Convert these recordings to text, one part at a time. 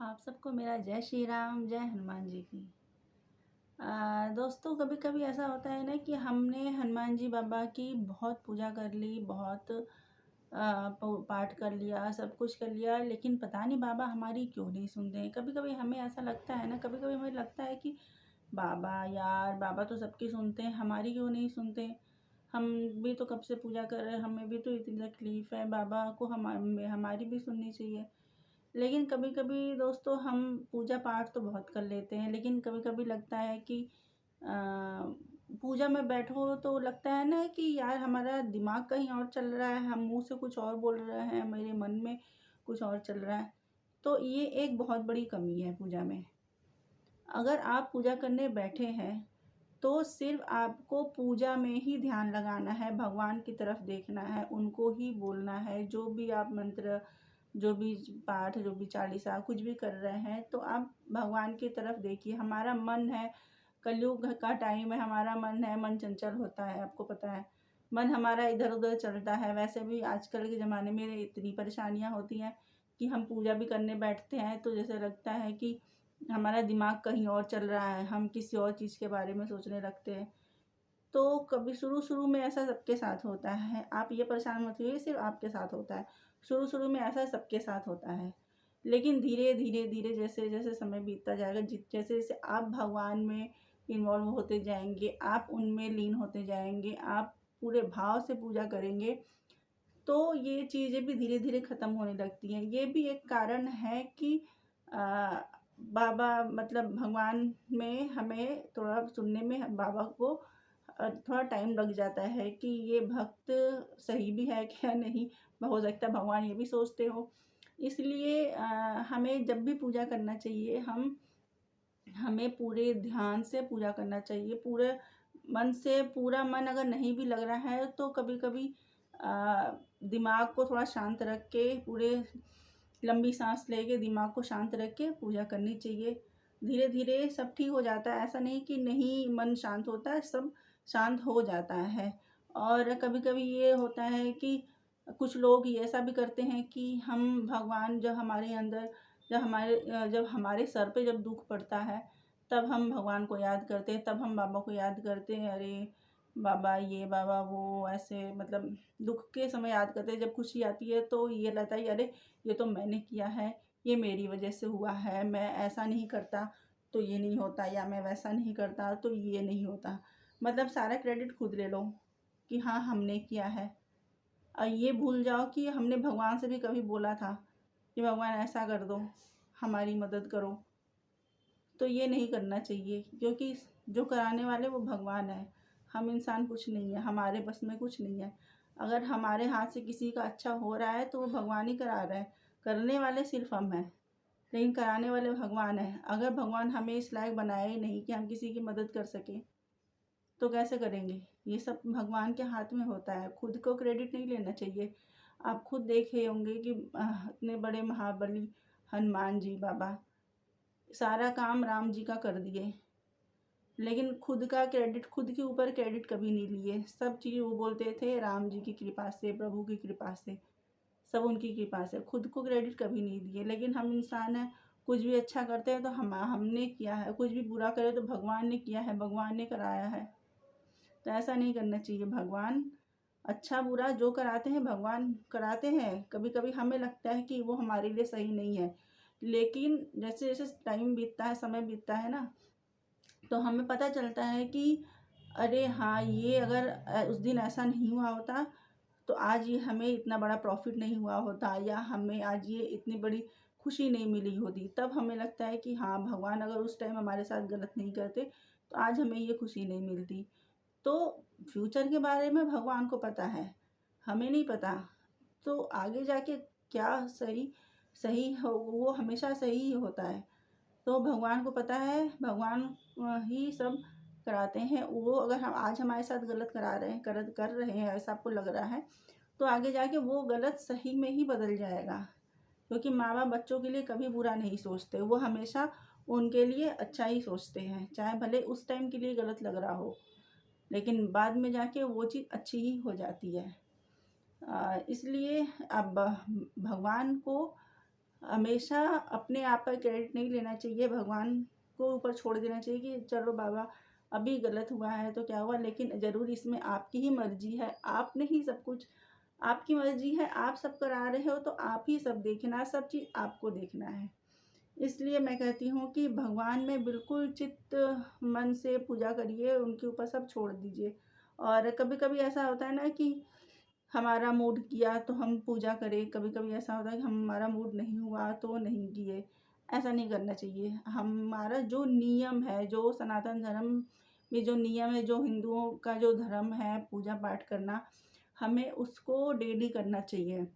आप सबको मेरा जय श्री राम, जय हनुमान जी की। दोस्तों, कभी कभी ऐसा होता है ना कि हमने हनुमान जी बाबा की बहुत पूजा कर ली, बहुत पाठ कर लिया, सब कुछ कर लिया, लेकिन पता नहीं बाबा हमारी क्यों नहीं सुनते हैं। कभी कभी हमें ऐसा लगता है ना, कभी कभी हमें लगता है कि बाबा यार, बाबा तो सबकी सुनते हैं, हमारी क्यों नहीं सुनते। हम भी तो कब से पूजा कर रहे हैं, हमें भी तो इतनी तकलीफ़ है, बाबा को हमारी भी सुननी चाहिए। लेकिन कभी कभी दोस्तों हम पूजा पाठ तो बहुत कर लेते हैं, लेकिन कभी कभी लगता है कि अ, पूजा में बैठो तो लगता है ना कि यार हमारा दिमाग कहीं और चल रहा है, हम मुंह से कुछ और बोल रहे हैं, मेरे मन में कुछ और चल रहा है। तो ये एक बहुत बड़ी कमी है पूजा में। अगर आप पूजा करने बैठे हैं तो सिर्फ आपको पूजा में ही ध्यान लगाना है, भगवान की तरफ देखना है, उनको ही बोलना है। जो भी आप मंत्र, जो भी पाठ, जो भी चालीसा कुछ भी कर रहे हैं तो आप भगवान की तरफ देखिए। हमारा मन है, कलयुग का टाइम है, हमारा मन है, मन चंचल होता है, आपको पता है। मन हमारा इधर उधर चलता है। वैसे भी आजकल के ज़माने में इतनी परेशानियां होती हैं कि हम पूजा भी करने बैठते हैं तो जैसे लगता है कि हमारा दिमाग कहीं और चल रहा है, हम किसी और चीज़ के बारे में सोचने लगते हैं। तो कभी शुरू शुरू में ऐसा सबके साथ होता है, आप ये परेशान मत होइए, सिर्फ आपके साथ होता है। शुरू शुरू में ऐसा सबके साथ होता है, लेकिन धीरे धीरे धीरे जैसे जैसे समय बीतता जाएगा, जैसे जैसे आप भगवान में इन्वॉल्व होते जाएंगे, आप उनमें लीन होते जाएंगे, आप पूरे भाव से पूजा करेंगे, तो ये चीज़ें भी धीरे धीरे ख़त्म होने लगती हैं। ये भी एक कारण है कि आ, बाबा मतलब भगवान में हमें थोड़ा सुनने में बाबा को थोड़ा टाइम लग जाता है कि ये भक्त सही भी है क्या नहीं। हो सकता है भगवान ये भी सोचते हो। इसलिए हमें जब भी पूजा करना चाहिए, हमें पूरे ध्यान से पूजा करना चाहिए, पूरे मन से। पूरा मन अगर नहीं भी लग रहा है तो कभी कभी दिमाग को थोड़ा शांत रख के, पूरे लंबी सांस लेके दिमाग को शांत रख के पूजा करनी चाहिए। धीरे धीरे सब ठीक हो जाता है। ऐसा नहीं कि नहीं मन शांत होता है, सब शांत हो जाता है। और कभी कभी ये होता है कि कुछ लोग ये ऐसा भी करते हैं कि हम भगवान जब हमारे अंदर, जब हमारे सर पे जब दुख पड़ता है तब हम भगवान को याद करते हैं, तब हम बाबा को याद करते हैं। अरे बाबा ये, बाबा वो, ऐसे मतलब दुख के समय याद करते हैं। जब खुशी आती है तो ये लगता है अरे ये तो मैंने किया है, ये मेरी वजह से हुआ है, मैं ऐसा नहीं करता तो ये नहीं होता, या मैं वैसा नहीं करता तो ये नहीं होता। मतलब सारा क्रेडिट खुद ले लो कि हाँ हमने किया है। और ये भूल जाओ कि हमने भगवान से भी कभी बोला था कि भगवान ऐसा कर दो, हमारी मदद करो। तो ये नहीं करना चाहिए, क्योंकि जो कराने वाले वो भगवान है। हम इंसान कुछ नहीं है, हमारे बस में कुछ नहीं है। अगर हमारे हाथ से किसी का अच्छा हो रहा है तो वो भगवान ही करा रहे हैं। करने वाले सिर्फ हम हैं, लेकिन कराने वाले भगवान है। अगर भगवान हमें इस लायक बनाए ही नहीं कि हम किसी की मदद कर सकें तो कैसे करेंगे। ये सब भगवान के हाथ में होता है, खुद को क्रेडिट नहीं लेना चाहिए। आप खुद देखे होंगे कि इतने बड़े महाबली हनुमान जी बाबा सारा काम राम जी का कर दिए, लेकिन खुद का क्रेडिट, खुद के ऊपर क्रेडिट कभी नहीं लिए। सब चीज़ वो बोलते थे राम जी की कृपा से, प्रभु की कृपा से, सब उनकी कृपा से। खुद को क्रेडिट कभी नहीं दिए। लेकिन हम इंसान हैं, कुछ भी अच्छा करते हैं तो हमने किया है, कुछ भी बुरा करे तो भगवान ने किया है, भगवान ने कराया है। तो ऐसा नहीं करना चाहिए। भगवान अच्छा बुरा जो कराते हैं भगवान कराते हैं। कभी कभी हमें लगता है कि वो हमारे लिए सही नहीं है, लेकिन जैसे जैसे टाइम बीतता है, समय बीतता है ना, तो हमें पता चलता है कि अरे हाँ, ये अगर उस दिन ऐसा नहीं हुआ होता तो आज ये हमें इतना बड़ा प्रॉफिट नहीं हुआ होता, या हमें आज ये इतनी बड़ी खुशी नहीं मिली होती। तब हमें लगता है कि हाँ, भगवान अगर उस टाइम हमारे साथ गलत नहीं करते तो आज हमें ये खुशी नहीं मिलती। तो फ्यूचर के बारे में भगवान को पता है, हमें नहीं पता। तो आगे जाके क्या सही सही हो, वो हमेशा सही ही होता है। तो भगवान को पता है, भगवान ही सब कराते हैं। वो अगर हम आज हमारे साथ गलत करा रहे हैं, कर रहे हैं, ऐसा आपको लग रहा है, तो आगे जाके वो गलत सही में ही बदल जाएगा। क्योंकि माँ बाप बच्चों के लिए कभी बुरा नहीं सोचते, वो हमेशा उनके लिए अच्छा ही सोचते हैं, चाहे भले उस टाइम के लिए गलत लग रहा हो, लेकिन बाद में जाके वो चीज़ अच्छी ही हो जाती है। इसलिए अब भगवान को हमेशा अपने आप पर क्रेडिट नहीं लेना चाहिए, भगवान को ऊपर छोड़ देना चाहिए कि चलो बाबा अभी गलत हुआ है तो क्या हुआ, लेकिन ज़रूर इसमें आपकी ही मर्जी है, आपने ही सब कुछ, आपकी मर्जी है, आप सब करा रहे हो तो आप ही सब देखना, सब चीज़ आपको देखना है। इसलिए मैं कहती हूँ कि भगवान में बिल्कुल चित्त मन से पूजा करिए, उनके ऊपर सब छोड़ दीजिए। और कभी कभी ऐसा होता है ना कि हमारा मूड किया तो हम पूजा करें, कभी कभी ऐसा होता है कि हमारा मूड नहीं हुआ तो नहीं किए। ऐसा नहीं करना चाहिए। हमारा जो नियम है, जो सनातन धर्म में जो नियम है, जो हिंदुओं का जो धर्म है पूजा पाठ करना, हमें उसको डेली करना चाहिए।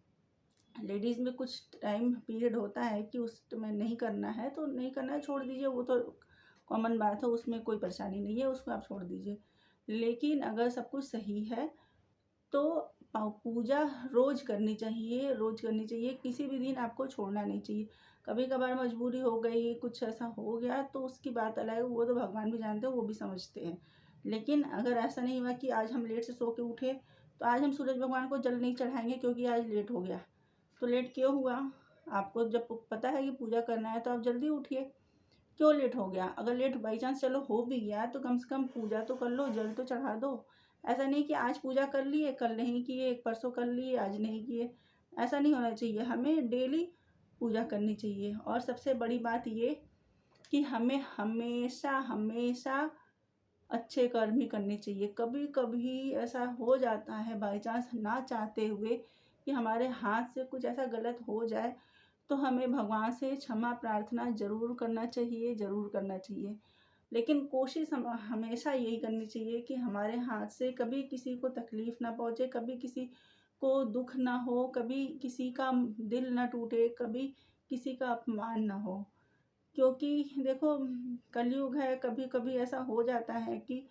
लेडीज़ में कुछ टाइम पीरियड होता है कि उस में नहीं करना है तो नहीं करना है, छोड़ दीजिए, वो तो कॉमन बात है, उसमें कोई परेशानी नहीं है, उसको आप छोड़ दीजिए। लेकिन अगर सब कुछ सही है तो पूजा रोज़ करनी चाहिए, रोज़ करनी चाहिए, किसी भी दिन आपको छोड़ना नहीं चाहिए। कभी कभार मजबूरी हो गई, कुछ ऐसा हो गया तो उसकी बात अलग है, वो तो भगवान भी जानते हैं, वो भी समझते हैं। लेकिन अगर ऐसा नहीं हुआ कि आज हम लेट से सो के उठे तो आज हम सूरज भगवान को जल नहीं चढ़ाएंगे क्योंकि आज लेट हो गया। तो लेट क्यों हुआ? आपको जब पता है कि पूजा करना है तो आप जल्दी उठिए। क्यों लेट हो गया? अगर लेट बाई चांस चलो हो भी गया तो कम से कम पूजा तो कर लो, जल तो चढ़ा दो। ऐसा नहीं कि आज पूजा कर लिए कल नहीं किए, परसों कर लिए आज नहीं किए। ऐसा नहीं होना चाहिए, हमें डेली पूजा करनी चाहिए। और सबसे बड़ी बात ये कि हमें हमेशा हमेशा अच्छे कर्म ही करने चाहिए। कभी कभी ऐसा हो जाता है बाई चांस ना चाहते हुए कि हमारे हाथ से कुछ ऐसा गलत हो जाए तो हमें भगवान से क्षमा प्रार्थना ज़रूर करना चाहिए, ज़रूर करना चाहिए। लेकिन कोशिश हम हमेशा यही करनी चाहिए कि हमारे हाथ से कभी किसी को तकलीफ़ ना पहुँचे, कभी किसी को दुःख ना हो, कभी किसी का दिल ना टूटे, कभी किसी का अपमान ना हो। क्योंकि देखो कलयुग है, कभी कभी ऐसा हो जाता है कि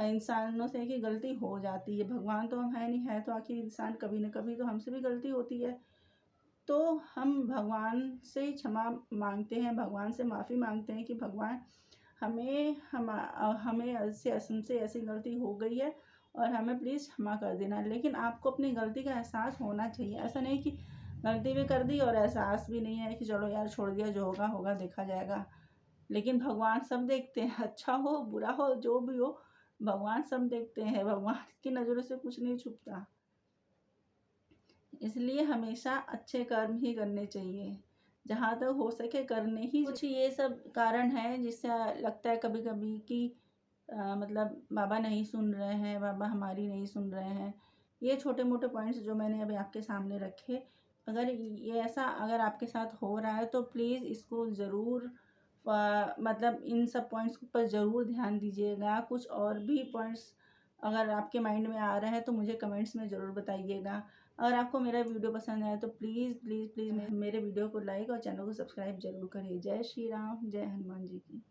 इंसानों से कि गलती हो जाती है। भगवान तो हम है नहीं, है तो आखिर इंसान, कभी न कभी तो हमसे भी गलती होती है। तो हम भगवान से क्षमा मांगते हैं, भगवान से माफ़ी मांगते हैं कि भगवान हमें ऐसे हमसे ऐसी गलती हो गई है और हमें प्लीज़ क्षमा कर देना। लेकिन आपको अपनी गलती का एहसास होना चाहिए। ऐसा नहीं कि गलती भी कर दी और एहसास भी नहीं है कि चलो यार छोड़ दिया, जो होगा होगा, देखा जाएगा। लेकिन भगवान सब देखते हैं, अच्छा हो बुरा हो जो भी हो, भगवान सब देखते हैं, भगवान की नज़रों से कुछ नहीं छुपता। इसलिए हमेशा अच्छे कर्म ही करने चाहिए, जहाँ तक हो सके करने ही। कुछ ये सब कारण है जिससे लगता है कभी कभी कि मतलब बाबा नहीं सुन रहे हैं, बाबा हमारी नहीं सुन रहे हैं। ये छोटे मोटे पॉइंट्स जो मैंने अभी आपके सामने रखे, अगर ये ऐसा अगर आपके साथ हो रहा है तो प्लीज़ इसको ज़रूर मतलब इन सब पॉइंट्स पर ज़रूर ध्यान दीजिएगा। कुछ और भी पॉइंट्स अगर आपके माइंड में आ रहे हैं तो मुझे कमेंट्स में ज़रूर बताइएगा। अगर आपको मेरा वीडियो पसंद आए तो प्लीज़ प्लीज़ प्लीज़ मेरे वीडियो को लाइक और चैनल को सब्सक्राइब ज़रूर करिए। जय श्री राम, जय हनुमान जी की।